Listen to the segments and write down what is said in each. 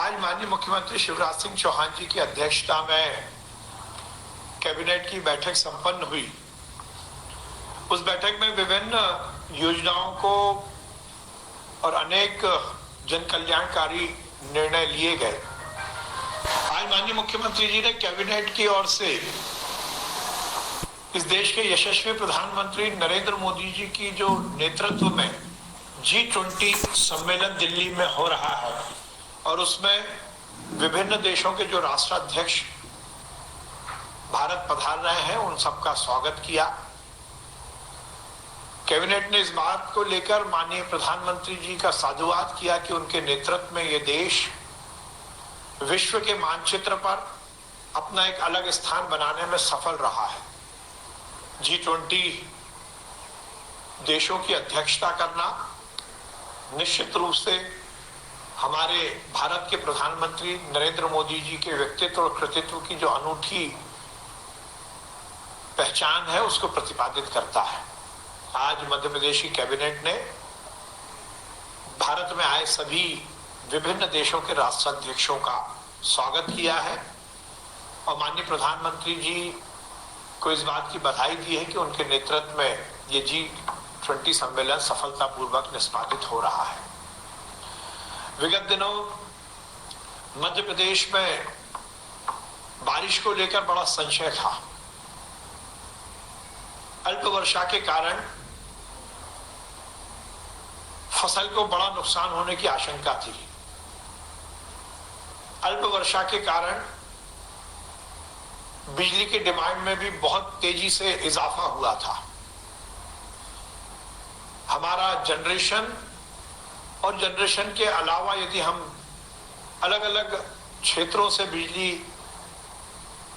आज माननीय मुख्यमंत्री शिवराज सिंह चौहान जी की अध्यक्षता में कैबिनेट की बैठक संपन्न हुई। उस बैठक में विभिन्न योजनाओं को और अनेक जन कल्याणकारी निर्णय लिए गए। आज माननीय मुख्यमंत्री जी ने कैबिनेट की ओर से इस देश के यशस्वी प्रधानमंत्री नरेंद्र मोदी जी की जो नेतृत्व में G20 सम्मेलन दिल्ली में हो रहा है और उसमें विभिन्न देशों के जो राष्ट्राध्यक्ष भारत पधार रहे हैं, उन सबका स्वागत किया। कैबिनेट ने इस बात को लेकर माननीय प्रधानमंत्री जी का साधुवाद किया कि उनके नेतृत्व में ये देश विश्व के मानचित्र पर अपना एक अलग स्थान बनाने में सफल रहा है। G20 देशों की अध्यक्षता करना निश्चित रूप से हमारे भारत के प्रधानमंत्री नरेंद्र मोदी जी के व्यक्तित्व और कृतित्व की जो अनूठी पहचान है, उसको प्रतिपादित करता है। आज मध्य प्रदेश की कैबिनेट ने भारत में आए सभी विभिन्न देशों के राष्ट्राध्यक्षों का स्वागत किया है और माननीय प्रधानमंत्री जी को इस बात की बधाई दी है कि उनके नेतृत्व में ये G20 सम्मेलन सफलतापूर्वक निष्पादित हो रहा है। विगत दिनों मध्य प्रदेश में बारिश को लेकर बड़ा संशय था। अल्प वर्षा के कारण फसल को बड़ा नुकसान होने की आशंका थी। अल्प वर्षा के कारण बिजली की डिमांड में भी बहुत तेजी से इजाफा हुआ था। हमारा जनरेशन और जनरेशन के अलावा यदि हम अलग अलग क्षेत्रों से बिजली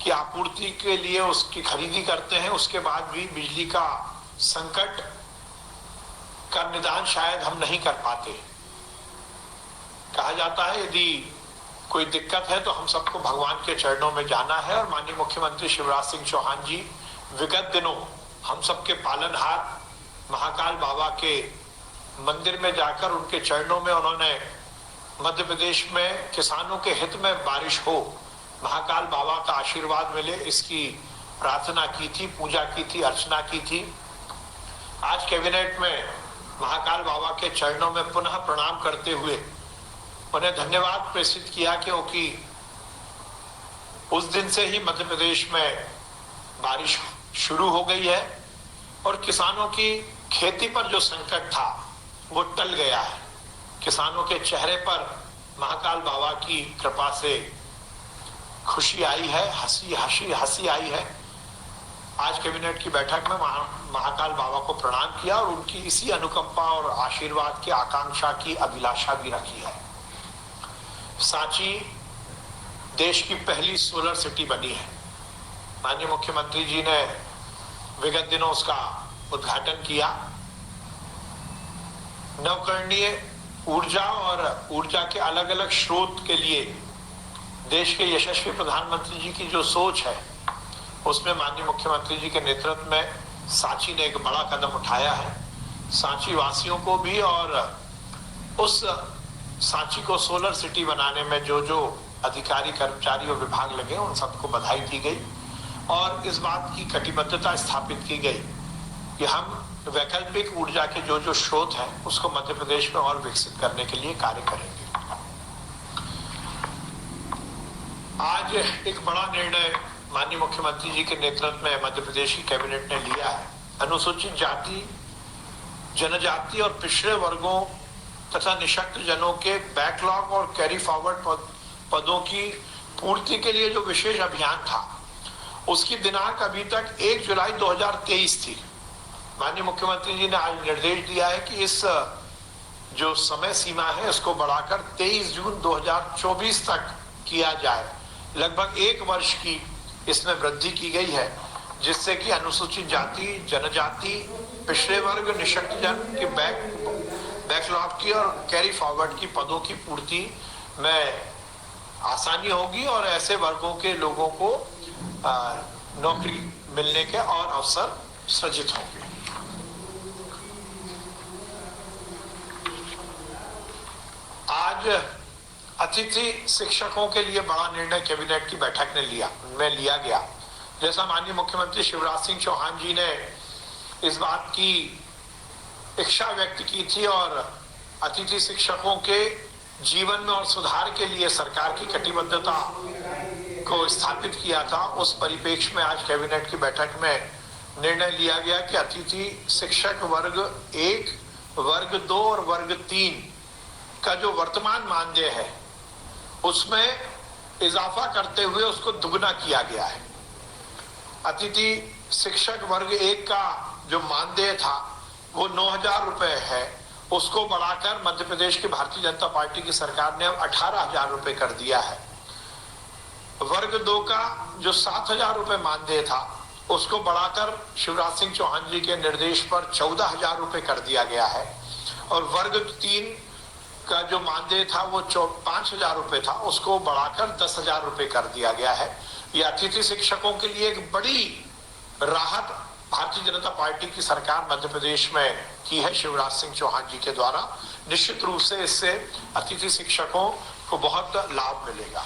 की आपूर्ति के लिए उसकी खरीदी करते हैं, उसके बाद भी बिजली का संकट का निदान शायद हम नहीं कर पाते। कहा जाता है यदि कोई दिक्कत है तो हम सबको भगवान के चरणों में जाना है और माननीय मुख्यमंत्री शिवराज सिंह चौहान जी विगत दिनों हम सबके पालनहार महाकाल बाबा के मंदिर में जाकर उनके चरणों में उन्होंने मध्य प्रदेश में किसानों के हित में बारिश हो, महाकाल बाबा का आशीर्वाद मिले, इसकी प्रार्थना की थी, पूजा की थी, अर्चना की थी। आज कैबिनेट में महाकाल बाबा के चरणों में पुनः प्रणाम करते हुए उन्हें धन्यवाद प्रेषित किया क्योंकि उस दिन से ही मध्य प्रदेश में बारिश शुरू हो गई है और किसानों की खेती पर जो संकट था वो टल गया है। किसानों के चेहरे पर महाकाल बाबा की कृपा से खुशी आई है, हंसी आई है। आज कैबिनेट की बैठक में महाकाल बाबा को प्रणाम किया और उनकी इसी अनुकंपा और आशीर्वाद की आकांक्षा की अभिलाषा भी रखी है। सांची देश की पहली सोलर सिटी बनी है। माननीय मुख्यमंत्री जी ने विगत दिनों उसका उद्घाटन किया। नवकरणीय ऊर्जा और ऊर्जा के अलग अलग स्रोत के लिए देश के यशस्वी प्रधानमंत्री जी की जो सोच है, उसमें माननीय मुख्यमंत्री जी के नेतृत्व में सांची ने एक बड़ा कदम उठाया है। सांची वासियों को भी और उस सांची को सोलर सिटी बनाने में जो जो अधिकारी कर्मचारी और विभाग लगे, उन सबको बधाई दी गई और इस बात की कटिबद्धता स्थापित की गई कि हम वैकल्पिक ऊर्जा के जो जो स्रोत हैं उसको मध्य प्रदेश में और विकसित करने के लिए कार्य करेंगे। आज एक बड़ा निर्णय माननीय मुख्यमंत्री जी के नेतृत्व में मध्य प्रदेश की कैबिनेट ने लिया है। अनुसूचित जाति, जनजाति और पिछड़े वर्गों तथा निशक्त जनों के बैकलॉग और कैरी फॉरवर्ड पदों की पूर्ति के लिए जो विशेष अभियान था, उसकी दिनांक अभी तक 1 जुलाई 2023 थी। माननीय मुख्यमंत्री जी ने आज निर्देश दिया है कि इस जो समय सीमा है इसको बढ़ाकर 23 जून 2024 तक किया जाए। लगभग 1 वर्ष की इसमें वृद्धि की गई है, जिससे कि अनुसूचित जाति, जनजाति, पिछड़े वर्ग, निशक्त जन के बैकलॉग की और कैरी फॉरवर्ड की पदों की पूर्ति में आसानी होगी और ऐसे वर्गों के लोगों को नौकरी मिलने के और अवसर सृजित होंगे। आज अतिथि शिक्षकों के लिए बड़ा निर्णय कैबिनेट की बैठक में लिया गया। जैसा माननीय मुख्यमंत्री शिवराज सिंह चौहान जी ने इस बात की इच्छा व्यक्त की थी और अतिथि शिक्षकों के जीवन में और सुधार के लिए सरकार की कटिबद्धता को स्थापित किया था, उस परिप्रेक्ष्य में आज कैबिनेट की बैठक में निर्णय लिया गया कि अतिथि शिक्षक वर्ग 1, वर्ग 2 और वर्ग 3 का जो वर्तमान मानदेय है उसमें इजाफा करते हुए उसको दुगना किया गया है। अतिथि शिक्षक वर्ग 1 का जो मानदेय था वो 9,000 रुपए है, उसको बढ़ाकर मध्य प्रदेश की भारतीय जनता पार्टी की सरकार ने अब 18,000 रुपए कर दिया है। वर्ग 2 का जो 7,000 रुपए मानदेय था उसको बढ़ाकर शिवराज सिंह चौहान जी के निर्देश पर 14,000 रुपए कर दिया गया है और वर्ग 3 का जो मानदेय था वो 5,000 रुपए था, उसको बढ़ाकर 10,000 रुपए कर दिया गया है। ये अतिथि शिक्षकों के लिए एक बड़ी राहत भारतीय जनता पार्टी की सरकार मध्य प्रदेश में की है शिवराज सिंह चौहान जी के द्वारा। निश्चित रूप से इससे अतिथि शिक्षकों को बहुत लाभ मिलेगा।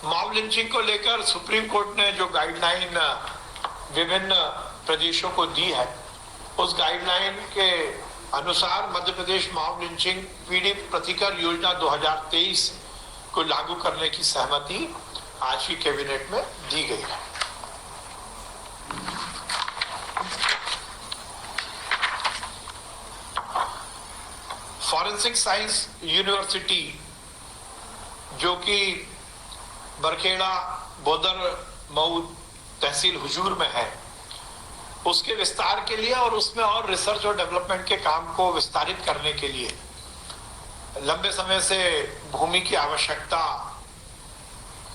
मॉब लिंचिंग को लेकर सुप्रीम कोर्ट ने जो गाइडलाइन विभिन्न प्रदेशों को दी है, उस गाइडलाइन के अनुसार मध्य प्रदेश मॉब लिंचिंग पीड़ित प्रतिकर योजना 2023 को लागू करने की सहमति आज ही कैबिनेट में दी गई है। फॉरेंसिक साइंस यूनिवर्सिटी जो कि बरखेड़ा बोदर मऊ तहसील हुजूर में है, उसके विस्तार के लिए और उसमें और रिसर्च और डेवलपमेंट के काम को विस्तारित करने के लिए लंबे समय से भूमि की आवश्यकता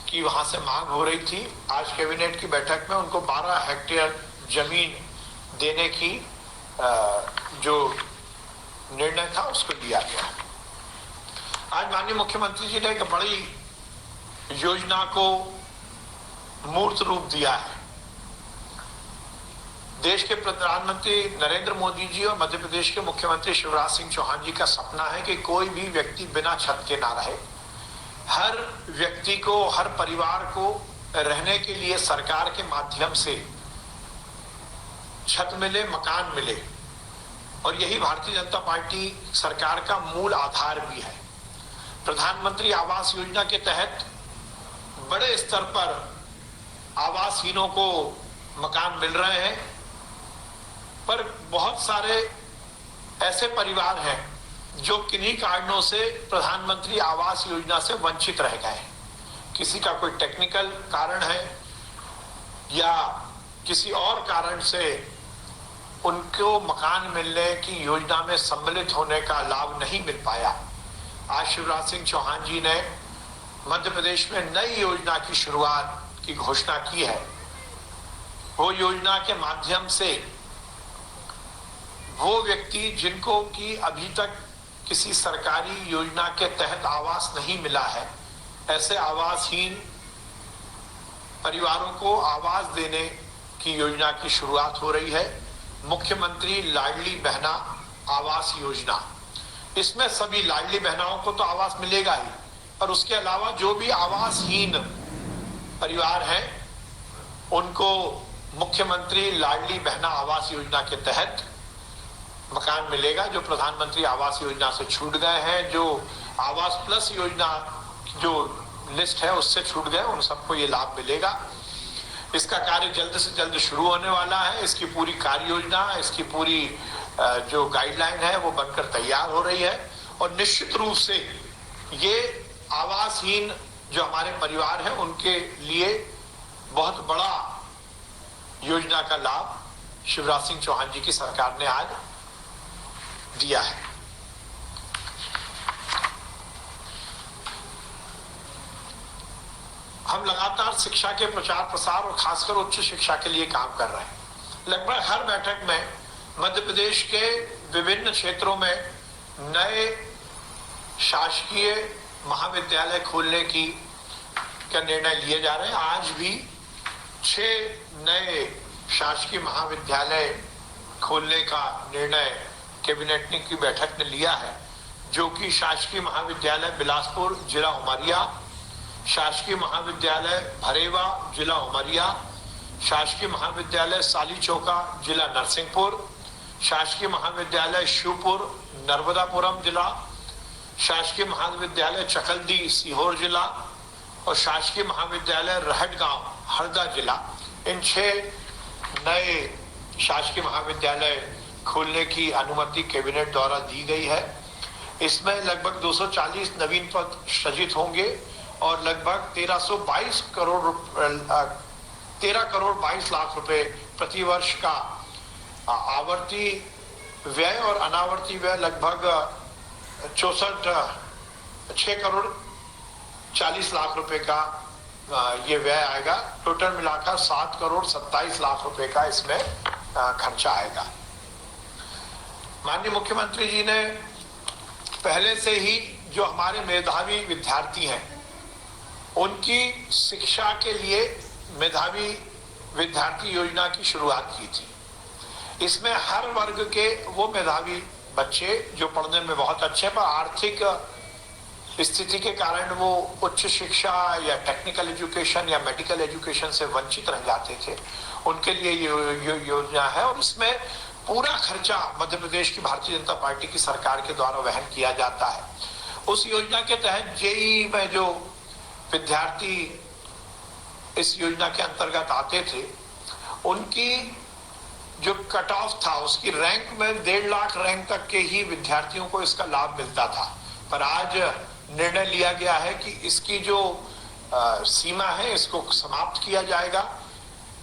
की वहां से मांग हो रही थी। आज कैबिनेट की बैठक में उनको 12 हेक्टेयर जमीन देने की जो निर्णय था उसको लिया गया। आज माननीय मुख्यमंत्री जी ने एक बड़ी योजना को मूर्त रूप दिया है। देश के प्रधानमंत्री नरेंद्र मोदी जी और मध्य प्रदेश के मुख्यमंत्री शिवराज सिंह चौहान जी का सपना है कि कोई भी व्यक्ति बिना छत के ना रहे। हर व्यक्ति को, हर परिवार को रहने के लिए सरकार के माध्यम से छत मिले, मकान मिले, और यही भारतीय जनता पार्टी सरकार का मूल आधार भी है। प्रधानमंत्री आवास योजना के तहत बड़े स्तर पर आवासहीनों को मकान मिल रहे हैं, पर बहुत सारे ऐसे परिवार हैं जो किन्हीं कारणों से प्रधानमंत्री आवास योजना से वंचित रह गए हैं। किसी का कोई टेक्निकल कारण है या किसी और कारण से उनको मकान मिलने की योजना में सम्मिलित होने का लाभ नहीं मिल पाया। आज शिवराज सिंह चौहान जी ने मध्य प्रदेश में नई योजना की शुरुआत की घोषणा की है। वो योजना के माध्यम से वो व्यक्ति जिनको कि अभी तक किसी सरकारी योजना के तहत आवास नहीं मिला है, ऐसे आवासहीन परिवारों को आवास देने की योजना की शुरुआत हो रही है। मुख्यमंत्री लाडली बहना आवास योजना, इसमें सभी लाडली बहनाओं को तो आवास मिलेगा ही, और उसके अलावा जो भी आवासहीन परिवार हैं उनको मुख्यमंत्री लाडली बहना आवास योजना के तहत मकान मिलेगा। जो प्रधानमंत्री आवास योजना से छूट गए हैं, जो आवास प्लस योजना जो लिस्ट है उससे छूट गए, उन सबको ये लाभ मिलेगा। इसका कार्य जल्द से जल्द शुरू होने वाला है। इसकी पूरी कार्य योजना, इसकी पूरी जो गाइडलाइन है वो बनकर तैयार हो रही है, और निश्चित रूप से ये आवासहीन जो हमारे परिवार हैं उनके लिए बहुत बड़ा योजना का लाभ शिवराज सिंह चौहान जी की सरकार ने आज दिया है। हम लगातार शिक्षा के प्रचार प्रसार और खासकर उच्च शिक्षा के लिए काम कर रहे हैं। लगभग हर बैठक में मध्य प्रदेश के विभिन्न क्षेत्रों में नए शासकीय महाविद्यालय खोलने की का निर्णय लिए जा रहे हैं। आज भी 6 नए शासकीय महाविद्यालय खोलने का निर्णय कैबिनेट की बैठक ने लिया है। जो कि शासकीय महाविद्यालय बिलासपुर जिला उमरिया, शासकीय महाविद्यालय भरेवा जिला उमरिया, शासकीय महाविद्यालय सालीचौका जिला नरसिंहपुर, शासकीय महाविद्यालय शिवपुर नर्मदापुरम जिला, शासकीय महाविद्यालय चकल्दी सीहोर जिला और शासकीय महाविद्यालय रहटगांव हरदा जिला, इन 6 नए शासकीय महाविद्यालय खोलने की अनुमति कैबिनेट द्वारा दी गई है। इसमें लगभग 240 नवीन पद सृजित होंगे और लगभग 13 करोड़ 22 लाख रुपए प्रति वर्ष का आवर्ती व्यय और अनावर्ती व्यय लगभग 6 करोड़ 40 लाख रुपए का ये व्यय आएगा। टोटल मिलाकर 7 करोड़ 27 लाख रुपए का इसमें खर्चा आएगा। माननीय मुख्यमंत्री जी ने पहले से ही जो हमारे मेधावी विद्यार्थी हैं उनकी शिक्षा के लिए मेधावी विद्यार्थी योजना की शुरुआत की थी। इसमें हर वर्ग के वो मेधावी बच्चे जो पढ़ने में बहुत अच्छे पर आर्थिक स्थिति के कारण वो उच्च शिक्षा या टेक्निकल एजुकेशन या मेडिकल एजुकेशन से वंचित रह जाते थे, उनके लिए ये योजना है और इसमें पूरा खर्चा मध्य प्रदेश की भारतीय जनता पार्टी की सरकार के द्वारा वहन किया जाता है। उस योजना के तहत जेईई में जो विद्यार्थी इस योजना के अंतर्गत आते थे उनकी जो कट ऑफ था उसकी रैंक में 1.5 लाख रैंक तक के ही विद्यार्थियों को इसका लाभ मिलता था, पर आज निर्णय लिया गया है कि इसकी जो सीमा है इसको समाप्त किया जाएगा।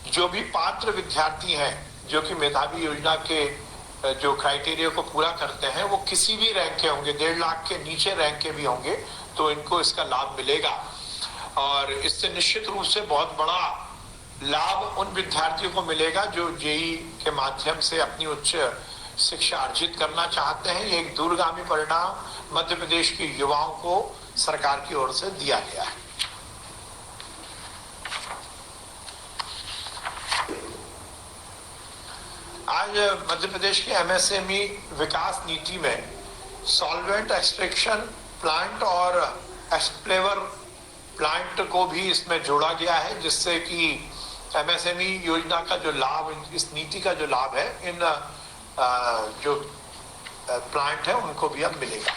जो भी पात्र विद्यार्थी हैं जो कि मेधावी योजना के जो क्राइटेरिया को पूरा करते हैं वो किसी भी रैंक के होंगे, 1.5 लाख के नीचे रैंक के भी होंगे तो इनको इसका लाभ मिलेगा और इससे निश्चित रूप से बहुत बड़ा लाभ उन विद्यार्थियों को मिलेगा जो जेईई के माध्यम से अपनी उच्च शिक्षा अर्जित करना चाहते हैं। ये एक दूरगामी परिणाम मध्य प्रदेश के युवाओं को सरकार की ओर से दिया गया है। आज मध्य प्रदेश के एमएसएमई विकास नीति में सॉल्वेंट एक्सट्रैक्शन प्लांट और एक्सप्लेवर प्लांट को भी इसमें जोड़ा गया है, जिससे कि एमएसएमई योजना का जो लाभ, इस नीति का जो लाभ है इन जो प्लांट है उनको भी अब मिलेगा।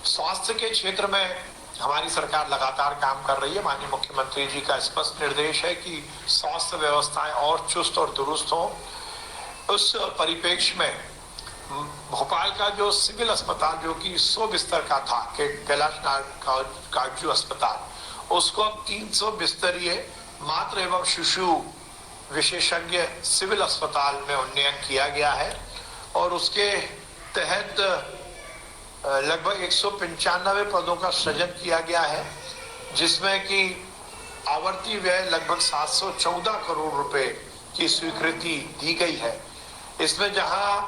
स्वास्थ्य के क्षेत्र में हमारी सरकार लगातार काम कर रही है। माननीय मुख्यमंत्री जी का स्पष्ट निर्देश है कि स्वास्थ्य व्यवस्थाएं और चुस्त और दुरुस्त हो। उस परिप्रेक्ष्य में भोपाल का जो सिविल अस्पताल जो कि 100 बिस्तर का था, कैलाश काटजू अस्पताल, उसको अब 300 बिस्तरीय मातृ एवं शिशु विशेषज्ञ सिविल अस्पताल में उन्नयन किया गया है और उसके तहत लगभग 195 पदों का सृजन किया गया है, जिसमें कि आवर्ती व्यय लगभग 714 करोड़ रुपए की स्वीकृति दी गई है। इसमें जहां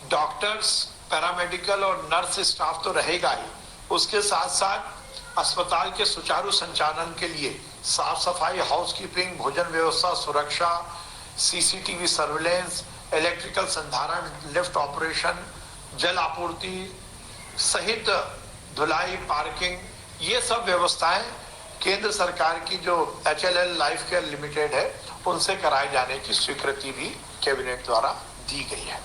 डॉक्टर्स, पैरामेडिकल और नर्स स्टाफ तो रहेगा ही, उसके साथ साथ अस्पताल के सुचारू संचालन के लिए साफ सफाई, हाउसकीपिंग, भोजन व्यवस्था, सुरक्षा, सीसीटीवी सर्विलेंस, इलेक्ट्रिकल संधारण, लिफ्ट ऑपरेशन, जल आपूर्ति सहित धुलाई, पार्किंग, ये सब व्यवस्थाएं केंद्र सरकार की जो HLL लाइफ केयर लिमिटेड है उनसे कराए जाने की स्वीकृति भी कैबिनेट द्वारा दी गई है।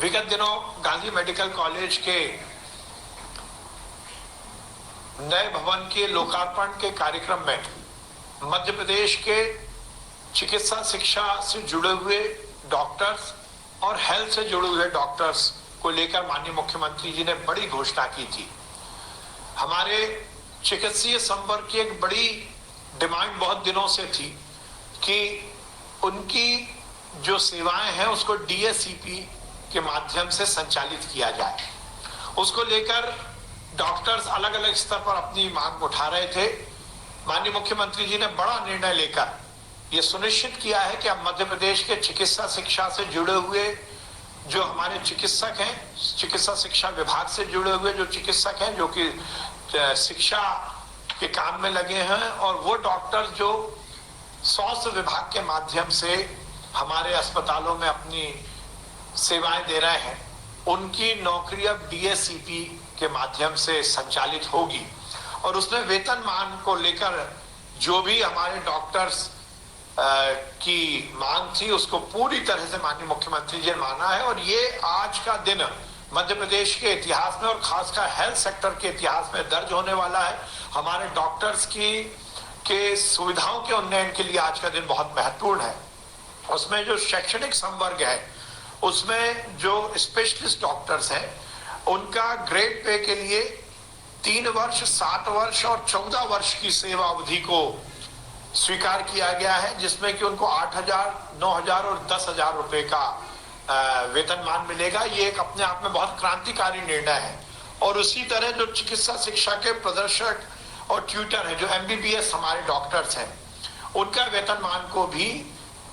विगत दिनों गांधी मेडिकल कॉलेज के नए भवन के लोकार्पण के कार्यक्रम में मध्य प्रदेश के चिकित्सा शिक्षा से जुड़े हुए डॉक्टर्स और हेल्थ से जुड़े हुए डॉक्टर्स को लेकर माननीय मुख्यमंत्री जी ने बड़ी घोषणा की थी। हमारे चिकित्सीय संवर्ग की एक बड़ी डिमांड बहुत दिनों से थी कि उनकी जो सेवाएं हैं उसको DSCP के माध्यम से संचालित किया जाए। उसको लेकर डॉक्टर्स अलग अलग स्तर पर अपनी मांग उठा रहे थे। माननीय मुख्यमंत्री जी ने बड़ा निर्णय लेकर यह सुनिश्चित किया है कि अब मध्य प्रदेश के चिकित्सा शिक्षा से जुड़े हुए जो हमारे चिकित्सक हैं, चिकित्सा शिक्षा विभाग से जुड़े हुए जो चिकित्सक हैं जो कि शिक्षा के काम में लगे हैं, और वो डॉक्टर जो स्वास्थ्य विभाग के माध्यम से हमारे अस्पतालों में अपनी सेवाएं दे रहे हैं, उनकी नौकरी अब DSCP के माध्यम से संचालित होगी। और उसमें वेतनमान को लेकर जो भी हमारे डॉक्टर्स की मांग थी, उसको पूरी तरह से माननीय मुख्यमंत्री जी ने माना है। और ये आज का दिन मध्य प्रदेश के इतिहास में और खासकर हेल्थ सेक्टर के इतिहास में दर्ज होने वाला है। हमारे डॉक्टर्स के सुविधाओं के उन्नयन के लिए आज का दिन बहुत महत्वपूर्ण है। उसमें जो शैक्षणिक संवर्ग है, उसमें जो स्पेशलिस्ट डॉक्टर्स हैं, उनका ग्रेड पे के लिए 3 वर्ष, 7 वर्ष और 14 वर्ष की सेवा अवधि को स्वीकार किया गया है, जिसमें कि उनको 8,000, 9,000 और 10,000 रुपए का वेतनमान मिलेगा। ये एक अपने आप में बहुत क्रांतिकारी निर्णय है। और उसी तरह जो चिकित्सा शिक्षा के प्रदर्शक और ट्यूटर हैं, जो MBBS हमारे डॉक्टर्स हैं, उनका वेतनमान को भी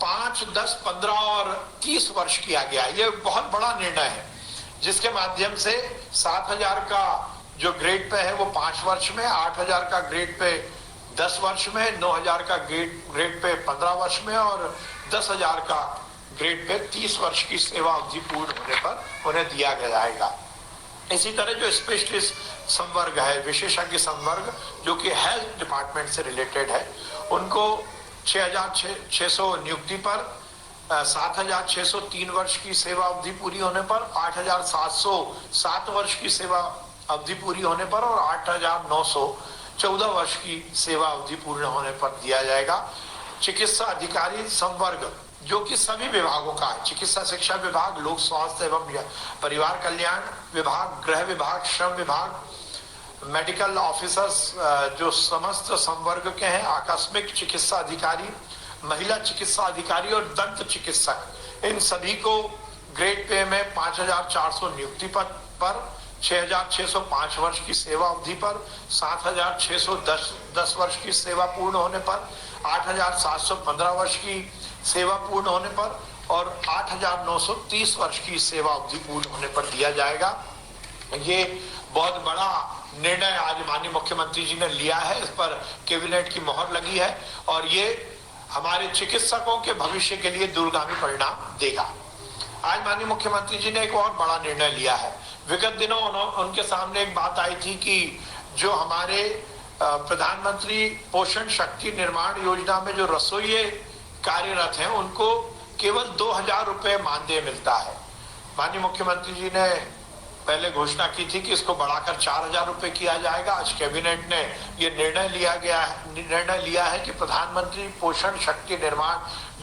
5, 10, 15 और 30 वर्ष किया गया। ये बहुत बड़ा निर्णय है, जिसके माध्यम से 7,000 का जो ग्रेड पे है वो 5 वर्ष में, 8,000 का ग्रेड पे 10 वर्ष में, 9,000 का ग्रेड पे 15 वर्ष में और 10,000 का ग्रेड पे 30 वर्ष की सेवा अवधि पूर्ण होने पर उन्हें दिया जाएगा। इसी तरह जो स्पेशलिस्ट संवर्ग है, विशेषज्ञ संवर्ग, जो कि हेल्थ डिपार्टमेंट से रिलेटेड है, उनको 6,600 नियुक्ति पर 7,603 वर्ष की सेवा अवधि पूरी होने पर, 8,707 वर्ष की सेवा अवधि पूरी होने पर और 8,914 वर्ष की सेवा अवधि पूर्ण होने पर दिया जाएगा। चिकित्सा अधिकारी संवर्ग, जो कि सभी विभागों का है, चिकित्सा शिक्षा विभाग, लोक स्वास्थ्य एवं परिवार कल्याण विभाग, गृह विभाग, श्रम विभाग, मेडिकल ऑफिसर्स जो समस्त संवर्ग के हैं, आकस्मिक चिकित्सा अधिकारी, महिला चिकित्सा अधिकारी और दंत चिकित्सक, इन सभी को ग्रेड पे में 5,400 नियुक्ति पद पर, 6,605 वर्ष की सेवा अवधि पर, 7,610 वर्ष की सेवा पूर्ण होने पर, 8,715 वर्ष की सेवा पूर्ण होने पर और 8,930 वर्ष की सेवा अवधि पूर्ण होने पर दिया जाएगा। ये बहुत बड़ा निर्णय आज माननीय मुख्यमंत्री जी ने लिया है, इस पर कैबिनेट की मोहर लगी है और ये हमारे चिकित्सकों के भविष्य के लिए दूरगामी परिणाम देगा। आज माननीय मुख्यमंत्री जी ने एक और बड़ा निर्णय लिया है। विगत दिनों उनके सामने एक बात आई थी कि जो हमारे प्रधानमंत्री पोषण शक्ति निर्माण योजना में जो रसोइये कार्यरत हैं, उनको केवल 2,000 रुपए मानदेय मिलता है। माननीय मुख्यमंत्री जी ने पहले घोषणा की थी कि इसको बढ़ाकर 4,000 रुपए किया जाएगा। आज कैबिनेट ने ये निर्णय लिया है कि प्रधानमंत्री पोषण शक्ति निर्माण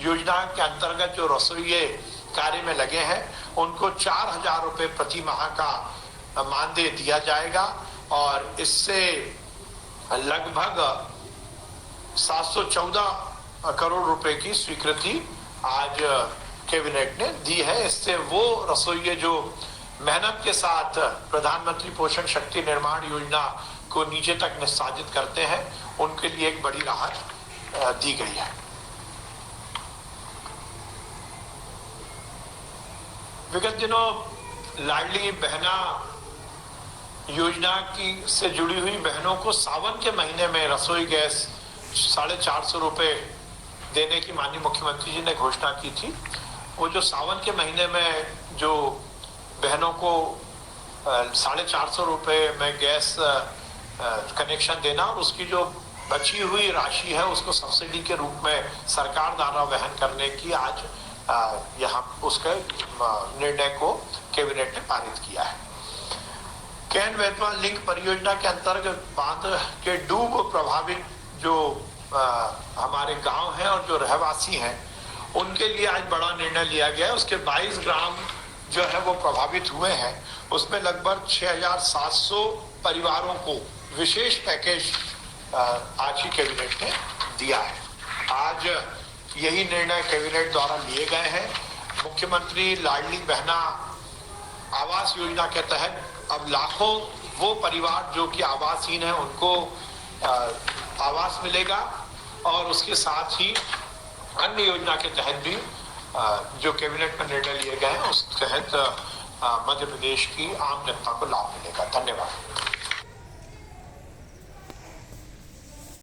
योजना के अंतर्गत जो रसोइये कार्य में लगे हैं, उनको 4,000 रुपए प्रति माह का मानदेय दिया जाएगा और इससे लगभग 714 करोड़ रुपए की स्वीकृति आज कैबिनेट ने दी है। इससे वो रसोइये जो मेहनत के साथ प्रधानमंत्री पोषण शक्ति निर्माण योजना को नीचे तक निष्पादित करते हैं, उनके लिए एक बड़ी राहत दी गई है। विगत दिनों लाडली बहना योजना की से जुड़ी हुई बहनों को सावन के महीने में रसोई गैस 450 रुपए देने की माननीय मुख्यमंत्री जी ने घोषणा की थी। वो जो सावन के महीने में जो बहनों को 450 रुपए में गैस कनेक्शन देना और उसकी जो बची हुई राशि है उसको सब्सिडी के रूप में सरकार द्वारा वहन करने की आज यहाँ उसके निर्णय को कैबिनेट ने पारित किया है। कैन बेतवा लिंक परियोजना के अंतर्गत बांध के डूब प्रभावित जो हमारे गांव हैं और जो रहवासी हैं, उनके लिए आज बड़ा निर्णय लिया गया है। उसके 22 ग्राम जो है वो प्रभावित हुए हैं, उसमें लगभग 6,700 परिवारों को विशेष पैकेज आज ही कैबिनेट ने दिया है। आज यही निर्णय कैबिनेट द्वारा लिए गए हैं। मुख्यमंत्री लाडली बहना आवास योजना के तहत अब लाखों वो परिवार जो कि आवासहीन है उनको आवास मिलेगा और उसके साथ ही अन्य योजना के तहत भी जो कैबिनेट में निर्णय लिए गए हैं उस तहत मध्य प्रदेश की आम जनता को लाभ मिलेगा। धन्यवाद।